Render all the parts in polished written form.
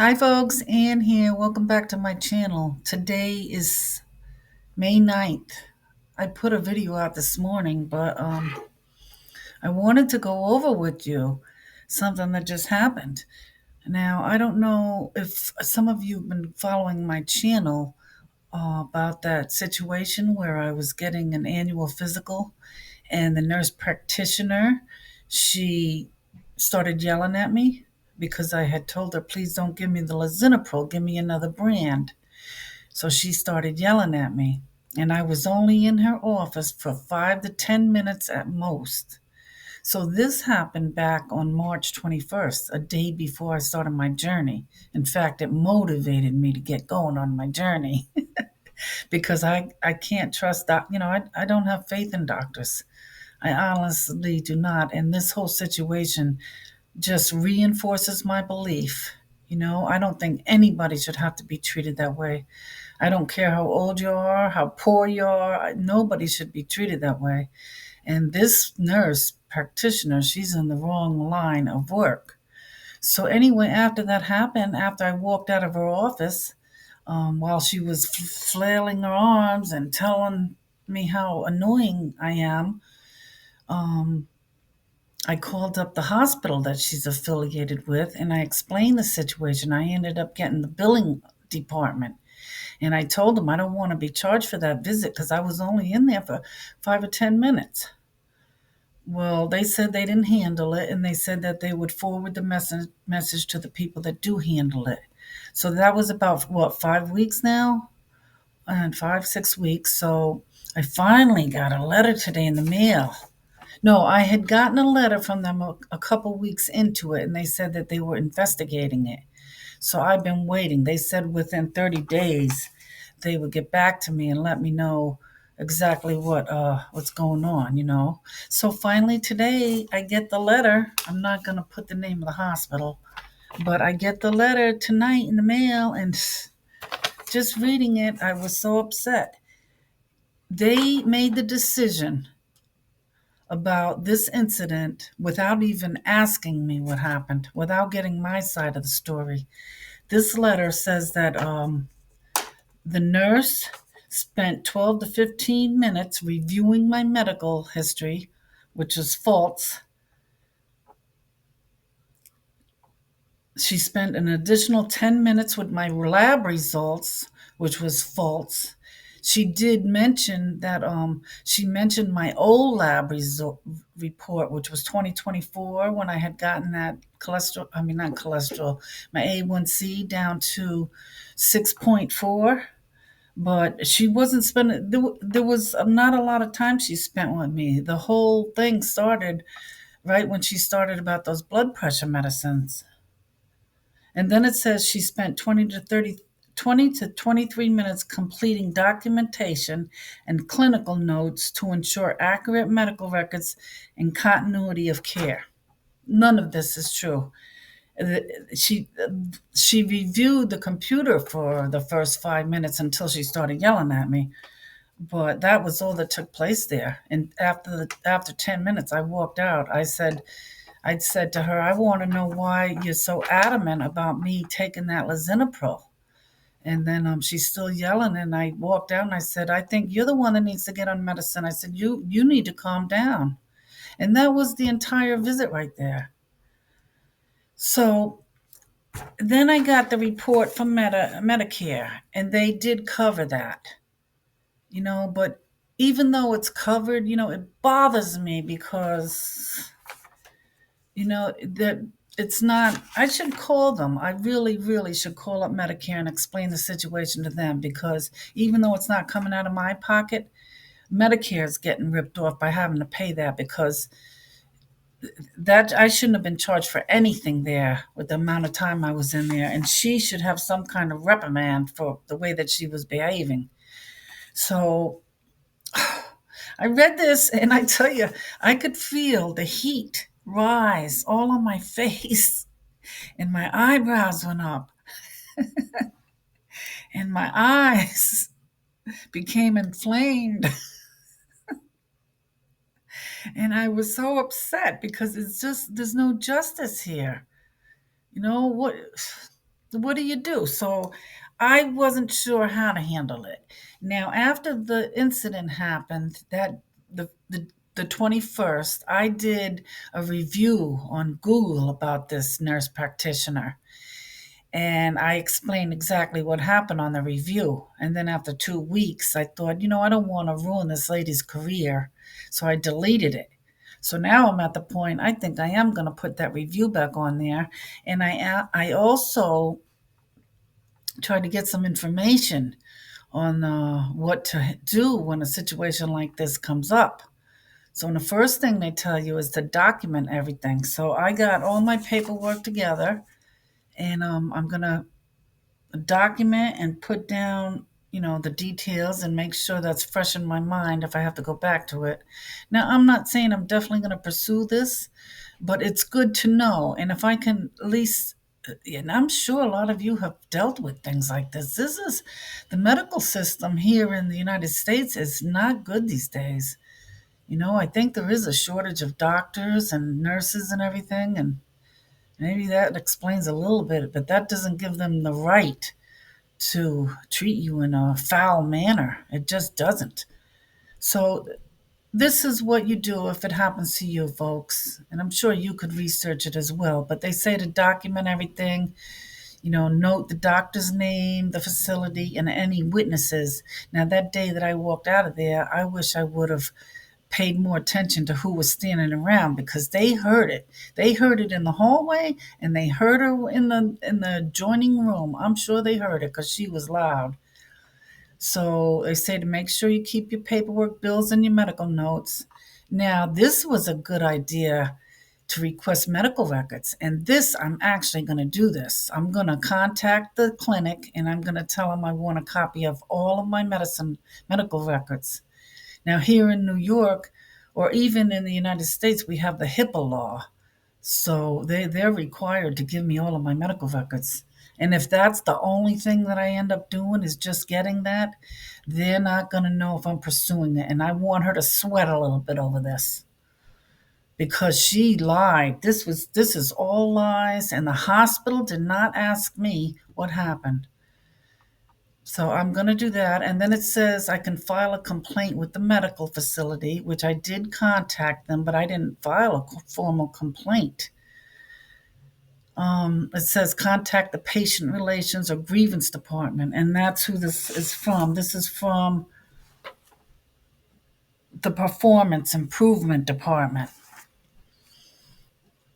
Hi folks, Ann here. Welcome back to my channel. Today is May 9th. I put a video out this morning, but I wanted to go over with you something that just happened. Now, I don't know if some of you have been following my channel about that situation where I was getting an annual physical and the nurse practitioner, she started yelling at me because I had told her, please don't give me the lisinopril, give me another brand. So she started yelling at me. And I was only in her office for 5 to 10 minutes at most. So this happened back on March 21st, a day before I started my journey. In fact, it motivated me to get going on my journey because I can't trust that. I don't have faith in doctors. I honestly do not. And this whole situation just reinforces my belief. I don't think anybody should have to be treated that way. I don't care how old you are, how poor you are. Nobody should be treated that way. And this nurse practitioner, she's in the wrong line of work. So, anyway, after that happened, after I walked out of her office, while she was flailing her arms and telling me how annoying I am, um, I called up the hospital that she's affiliated with and I explained the situation. I ended up getting the billing department. And I told them I don't want to be charged for that visit because I was only in there for 5 or 10 minutes. Well, they said they didn't handle it, and they said that they would forward the message to the people that do handle it. So that was about, what, 5 weeks now? And 5, 6 weeks. So I finally got a letter today in the mail. No, I had gotten a letter from them a couple weeks into it, and they said that they were investigating it. So I've been waiting. They said within 30 days they would get back to me and let me know exactly what's going on. So finally today I get the letter. I'm not going to put the name of the hospital, but I get the letter tonight in the mail, and just reading it, I was so upset. They made the decision about this incident without even asking me what happened, without getting my side of the story. This letter says that the nurse spent 12 to 15 minutes reviewing my medical history, which is false. She spent an additional 10 minutes with my lab results, which was false. She did mention that she mentioned my old lab report, which was 2024, when I had gotten that cholesterol, I mean, not cholesterol, my A1C down to 6.4. But she wasn't spending, there was not a lot of time she spent with me. The whole thing started right when she started about those blood pressure medicines. And then it says she spent 20 to 23 minutes completing documentation and clinical notes to ensure accurate medical records and continuity of care. None of this is true. She she reviewed the computer for the first 5 minutes until she started yelling at me. But that was all that took place there. And after 10 minutes, I walked out. I'd said to her, I want to know why you're so adamant about me taking that lisinopril. And then she's still yelling, and I walked out and I said, I think you're the one that needs to get on medicine. I said, you need to calm down. And that was the entire visit right there. So then I got the report from Medicare, and they did cover that, but even though it's covered, it bothers me because that it's not. I should call them. I really, really should call up Medicare and explain the situation to them, because even though it's not coming out of my pocket, Medicare is getting ripped off by having to pay that, because that I shouldn't have been charged for anything there with the amount of time I was in there, and she should have some kind of reprimand for the way that she was behaving. So I read this, and I tell you, I could feel the heat rise all on my face, and my eyebrows went up, and my eyes became inflamed. And I was so upset because it's just, there's no justice here. What? what do you do? So I wasn't sure how to handle it. Now, after the incident happened, that the 21st, I did a review on Google about this nurse practitioner. And I explained exactly what happened on the review. And then after 2 weeks, I thought, I don't want to ruin this lady's career. So I deleted it. So now I'm at the point I think I am going to put that review back on there. And I also tried to get some information on what to do when a situation like this comes up. So the first thing they tell you is to document everything. So I got all my paperwork together, and I'm gonna document and put down, the details and make sure that's fresh in my mind if I have to go back to it. Now, I'm not saying I'm definitely going to pursue this, but it's good to know. And if I can at least, and I'm sure a lot of you have dealt with things like this. This is the medical system here in the United States is not good these days. I think there is a shortage of doctors and nurses and everything, and maybe that explains a little bit, but that doesn't give them the right to treat you in a foul manner. It just doesn't. So, this is what you do if it happens to you, folks. And I'm sure you could research it as well. But they say to document everything, note the doctor's name, the facility, and any witnesses. Now, that day that I walked out of there, I wish I would have paid more attention to who was standing around because they heard it. They heard it in the hallway and they heard her in the adjoining room. I'm sure they heard it because she was loud. So they say to make sure you keep your paperwork, bills, and your medical notes. Now, this was a good idea to request medical records. And this, I'm actually going to do this. I'm going to contact the clinic and I'm going to tell them I want a copy of all of my medical records. Now, here in New York, or even in the United States, we have the HIPAA law. So they're required to give me all of my medical records. And if that's the only thing that I end up doing is just getting that, they're not going to know if I'm pursuing it. And I want her to sweat a little bit over this because she lied. This is all lies, and the hospital did not ask me what happened. So I'm going to do that. And then it says I can file a complaint with the medical facility, which I did contact them, but I didn't file a formal complaint. It says contact the patient relations or grievance department, and that's who this is from. This is from the performance improvement department.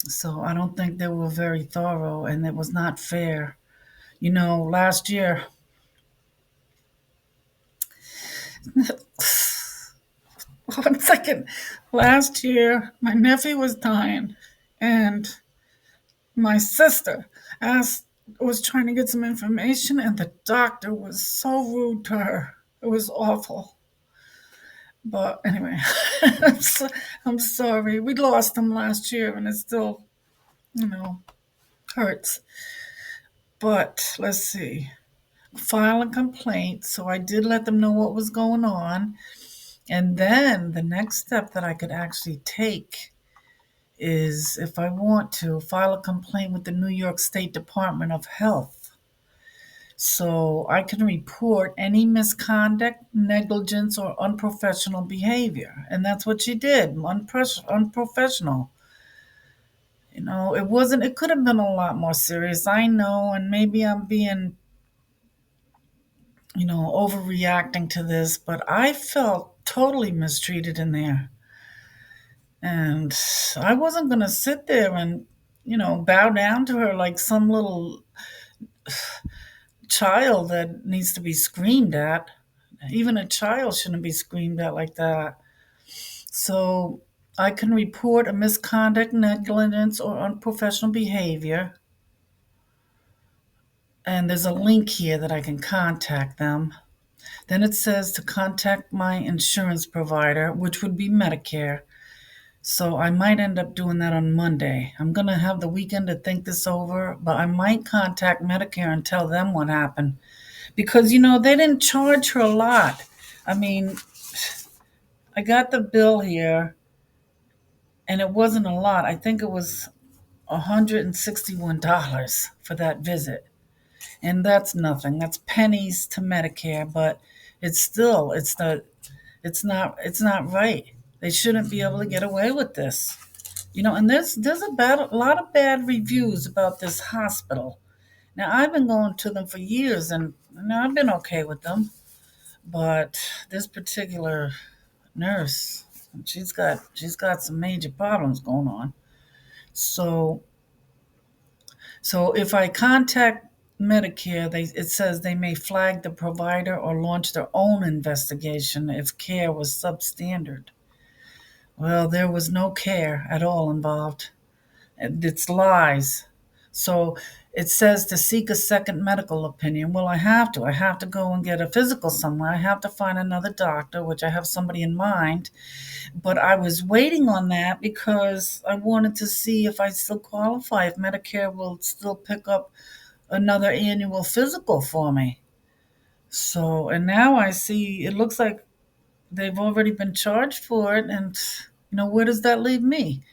So I don't think they were very thorough, and it was not fair. Last year, one second, last year, my nephew was dying, and my sister asked was trying to get some information, and the doctor was so rude to her. It was awful. But anyway, I'm sorry. We lost him last year, and it still, hurts. But let's see. File a complaint. So I did let them know what was going on. And then the next step that I could actually take is if I want to file a complaint with the New York State Department of Health. So I can report any misconduct, negligence, or unprofessional behavior. And that's what she did, unprofessional. It could have been a lot more serious, I know, and maybe I'm being, overreacting to this, but I felt totally mistreated in there. And I wasn't going to sit there and, bow down to her like some little child that needs to be screamed at. Even a child shouldn't be screamed at like that. So I can report a misconduct, negligence, or unprofessional behavior. And there's a link here that I can contact them. Then it says to contact my insurance provider, which would be Medicare. So I might end up doing that on Monday. I'm going to have the weekend to think this over, but I might contact Medicare and tell them what happened. Because, they didn't charge her a lot. I mean, I got the bill here, and it wasn't a lot. I think it was $161 for that visit. and that's nothing. That's pennies to Medicare, but it's still it's not right. They shouldn't be able to get away with this. And there's a lot of bad reviews about this hospital. Now I've been going to them for years, and I've been okay with them, but this particular nurse, she's got some major problems going on. So so if I contact Medicare, it says they may flag the provider or launch their own investigation if care was substandard. Well, there was no care at all involved. It's lies. So it says to seek a second medical opinion. Well, I have to. I have to go and get a physical somewhere. I have to find another doctor, which I have somebody in mind. But I was waiting on that because I wanted to see if I still qualify, if Medicare will still pick up another annual physical for me. So, and now I see it looks like they've already been charged for it. And, where does that leave me?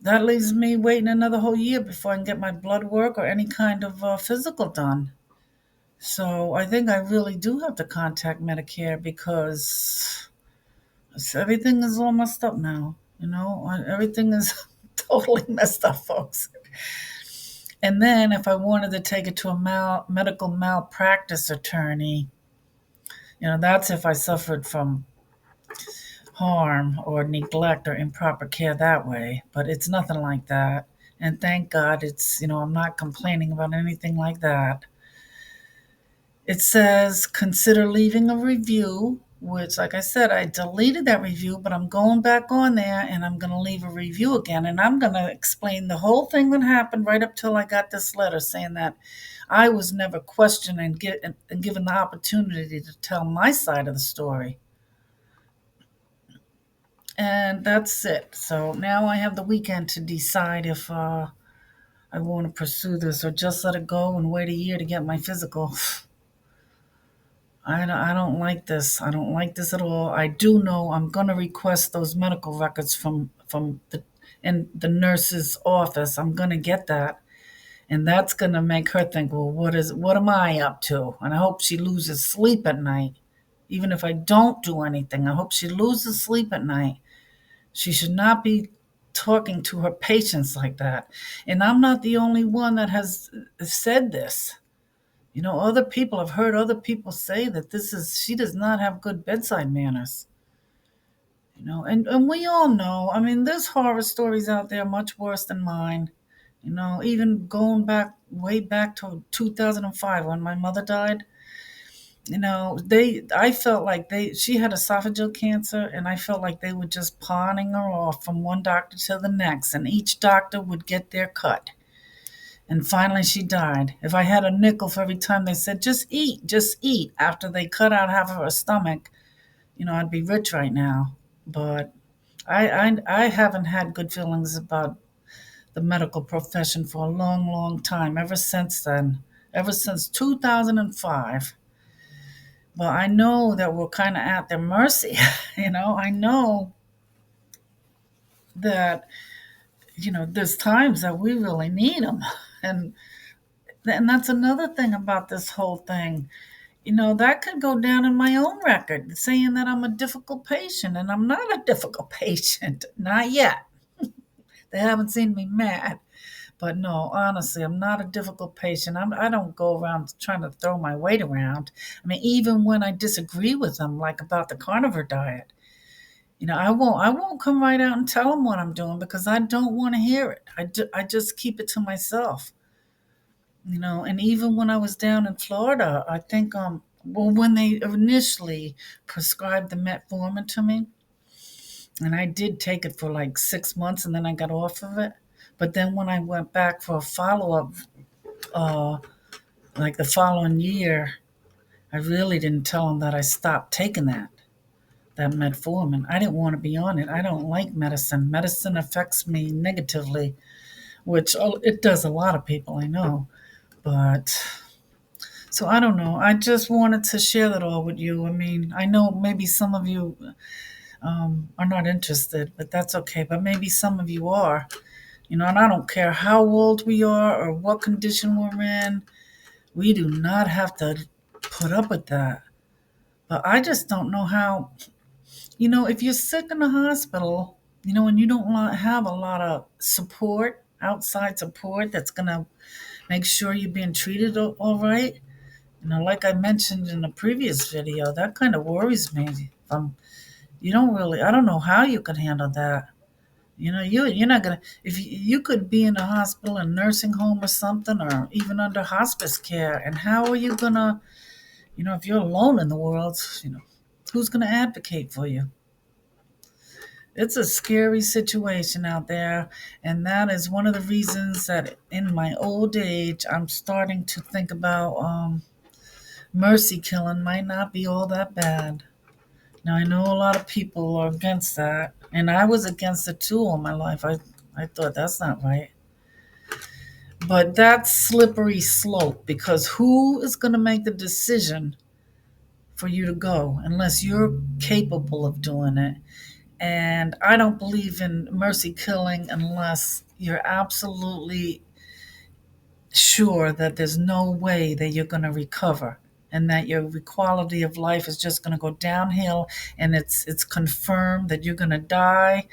That leaves me waiting another whole year before I can get my blood work or any kind of physical done. So I think I really do have to contact Medicare because everything is all messed up now. Everything is totally messed up, folks. And then if I wanted to take it to a medical malpractice attorney, that's if I suffered from harm or neglect or improper care that way. But it's nothing like that. And thank God I'm not complaining about anything like that. It says consider leaving a review, which, like I said, I deleted that review, but I'm going back on there and I'm going to leave a review again. And I'm going to explain the whole thing that happened right up till I got this letter saying that I was never questioned and given the opportunity to tell my side of the story. And that's it. So now I have the weekend to decide if I want to pursue this or just let it go and wait a year to get my physical. I don't like this. I don't like this at all. I do know I'm going to request those medical records from the nurse's office. I'm going to get that. And that's going to make her think, well, what am I up to? And I hope she loses sleep at night. Even if I don't do anything, I hope she loses sleep at night. She should not be talking to her patients like that. And I'm not the only one that has said this. Other people have heard other people say that she does not have good bedside manners. And we all know, I mean, there's horror stories out there much worse than mine. Even going way back to 2005 when my mother died. I felt like she had esophageal cancer, and I felt like they were just pawning her off from one doctor to the next, and each doctor would get their cut. And finally, she died. If I had a nickel for every time they said, just eat, after they cut out half of her stomach, I'd be rich right now. But I haven't had good feelings about the medical profession for a long, long time, ever since then, ever since 2005. But I know that we're kind of at their mercy. I know that, there's times that we really need them. And that's another thing about this whole thing. That could go down in my own record, saying that I'm a difficult patient, and I'm not a difficult patient. Not yet. They haven't seen me mad. But no, honestly, I'm not a difficult patient. I don't go around trying to throw my weight around. I mean, even when I disagree with them, like about the carnivore diet, I won't come right out and tell them what I'm doing because I don't want to hear it. I just keep it to myself. And even when I was down in Florida, I think well, when they initially prescribed the metformin to me, and I did take it for like 6 months, and then I got off of it. But then when I went back for a follow up, uh, like the following year, I really didn't tell them that I stopped taking that metformin. I didn't want to be on it. I don't like medicine. Medicine affects me negatively, which it does a lot of people, I know. But so I don't know. I just wanted to share that all with you. I mean, I know maybe some of you are not interested, but that's okay. But maybe some of you are. And I don't care how old we are or what condition we're in. We do not have to put up with that. But I just don't know how, if you're sick in the hospital, and you don't have a lot of support, outside support that's going to make sure you're being treated all right. Like I mentioned in a previous video, that kind of worries me. You don't really, I don't know how you could handle that. You're not gonna, if you could be in a hospital, a nursing home or something, or even under hospice care, and how are you gonna, if you're alone in the world, who's gonna advocate for you? It's a scary situation out there, and that is one of the reasons that in my old age, I'm starting to think about mercy killing might not be all that bad. Now, I know a lot of people are against that, and I was against it too all my life. I thought that's not right. But that's slippery slope because who is going to make the decision for you to go unless you're capable of doing it? And I don't believe in mercy killing unless you're absolutely sure that there's no way that you're going to recover and that your quality of life is just going to go downhill, and it's confirmed that you're going to die,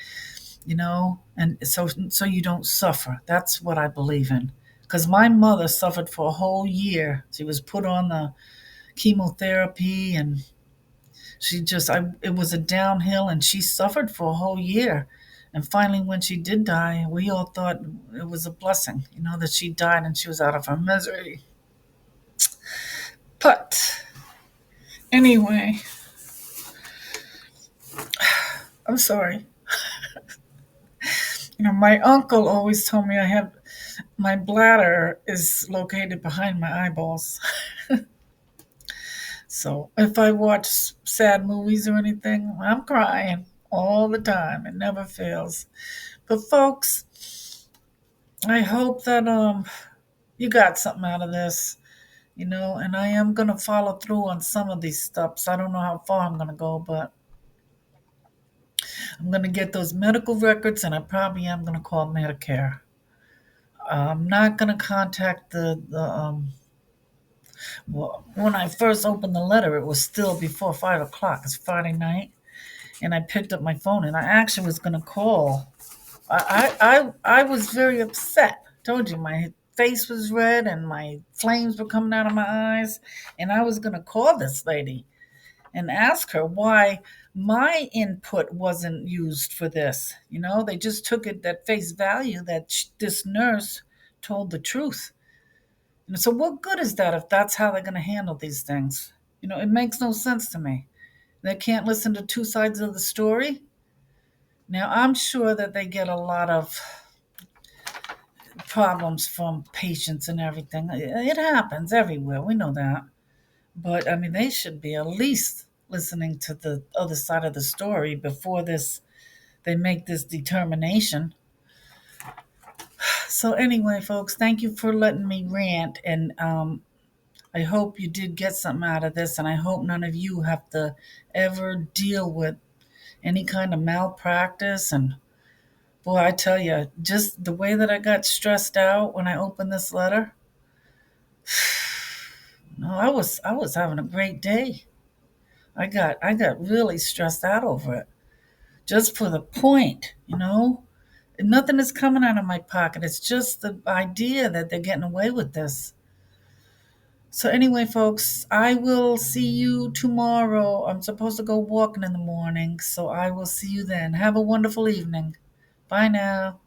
and so you don't suffer. That's what I believe in. Because my mother suffered for a whole year. She was put on the chemotherapy, and it was a downhill, and she suffered for a whole year. And finally, when she did die, we all thought it was a blessing, that she died and she was out of her misery. But anyway, I'm sorry. My uncle always told me my bladder is located behind my eyeballs. So if I watch sad movies or anything, I'm crying all the time. It never fails. But folks, I hope that you got something out of this, and I am gonna follow through on some of these steps. I don't know how far I'm gonna go, but I'm gonna get those medical records, and I probably am gonna call Medicare. I'm not gonna contact the. Well, when I first opened the letter, it was still before 5 o'clock. It's Friday night, and I picked up my phone, and I actually was gonna call. I was very upset. Told you my face was red and my flames were coming out of my eyes, and I was gonna call this lady and ask her why my input wasn't used for this. They just took it at face value that this nurse told the truth. So what good is that if that's how they're going to handle these things? It makes no sense to me. They can't listen to two sides of the story. Now, I'm sure that they get a lot of problems from patients and everything. It happens everywhere. We know that. But I mean, they should be at least listening to the other side of the story before they make this determination. So anyway, folks, thank you for letting me rant, and I hope you did get something out of this, and I hope none of you have to ever deal with any kind of malpractice. And boy, I tell you, just the way that I got stressed out when I opened this letter, no, I was having a great day. I got really stressed out over it. Just for the point, nothing is coming out of my pocket. It's just the idea that they're getting away with this. So anyway, folks, I will see you tomorrow. I'm supposed to go walking in the morning, so I will see you then. Have a wonderful evening. Bye now.